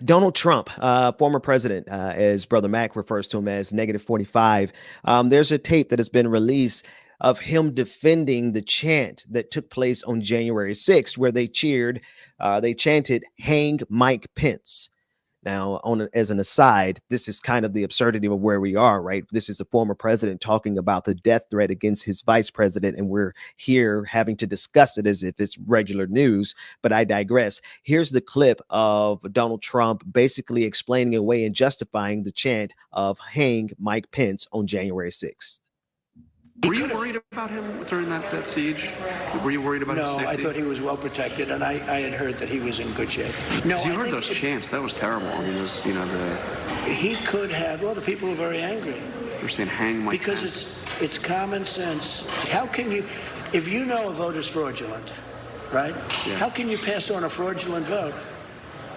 Donald Trump, former president, as Brother Mac refers to him as negative 45. There's a tape that has been released of him defending the chant that took place on January 6th, where they chanted, "Hang Mike Pence." Now, as an aside, this is kind of the absurdity of where we are, right? This is a former president talking about the death threat against his vice president, and we're here having to discuss it as if it's regular news. But I digress. Here's the clip of Donald Trump basically explaining away and justifying the chant of "Hang Mike Pence" on January 6th. Were you worried about him during that siege? Were you worried about his safety? No, I thought he was well protected, and I had heard that he was in good shape. No, you heard those chants. That was terrible. I mean, he could have. Well, the people were very angry. They're saying, "Hang Mike Pence." Because it's common sense. How can you, if you know a vote is fraudulent, right? Yeah. How can you pass on a fraudulent vote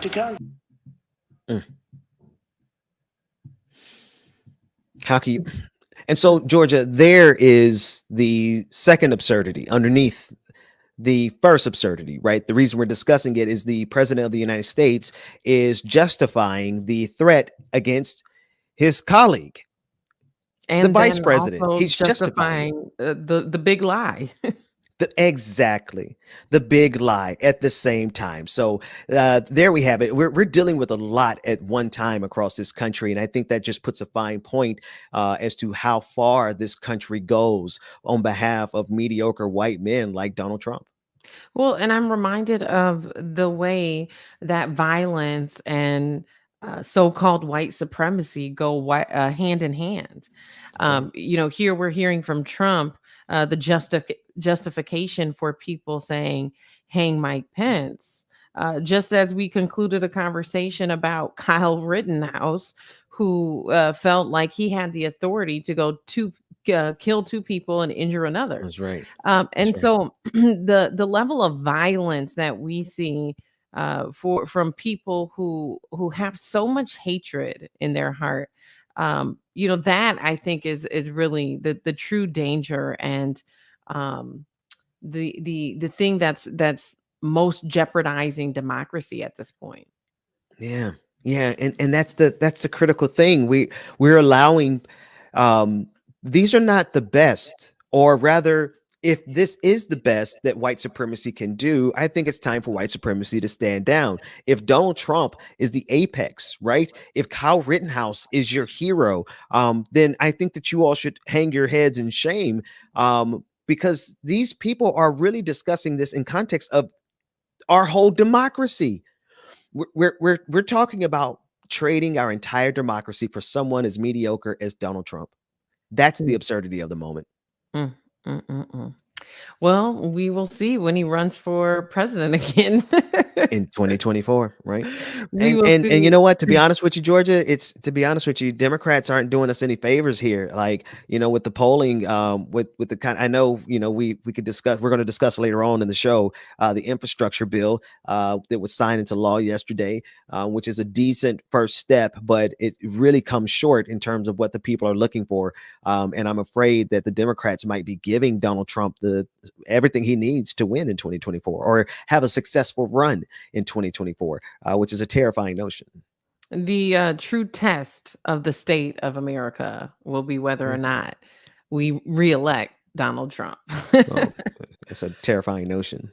to Congress? How can you? And so, Georgia, there is the second absurdity underneath the first absurdity, right? The reason we're discussing it is the president of the United States is justifying the threat against his colleague, and the vice president. He's justifying the big lie. Exactly. The big lie at the same time. So there we have it. We're dealing with a lot at one time across this country. And I think that just puts a fine point as to how far this country goes on behalf of mediocre white men like Donald Trump. Well, and I'm reminded of the way that violence and so-called white supremacy go hand in hand. Here we're hearing from Trump the justification for people saying, "Hang Mike Pence," just as we concluded a conversation about Kyle Rittenhouse, who felt like he had the authority to go kill two people and injure another. That's right. So the level of violence that we see from people who have so much hatred in their heart, that I think is really the true danger and the thing that's most jeopardizing democracy at this point. Yeah. And that's the critical thing. We're allowing these are not the best, or rather, if this is the best that white supremacy can do, I think it's time for white supremacy to stand down. If Donald Trump is the apex, right? If Kyle Rittenhouse is your hero, then I think that you all should hang your heads in shame, because these people are really discussing this in context of our whole democracy. We're talking about trading our entire democracy for someone as mediocre as Donald Trump. That's the absurdity of the moment. Well, we will see when he runs for president again in 2024, right? And you know what? To be honest with you, Georgia, Democrats aren't doing us any favors here. Like, with the polling, with the kind, I know, we could discuss. We're going to discuss later on in the show the infrastructure bill that was signed into law yesterday, which is a decent first step, but it really comes short in terms of what the people are looking for. And I'm afraid that the Democrats might be giving Donald Trump everything he needs to win in 2024 or have a successful run in 2024, which is a terrifying notion. The true test of the state of America will be whether or not we reelect Donald Trump. Well, it's a terrifying notion.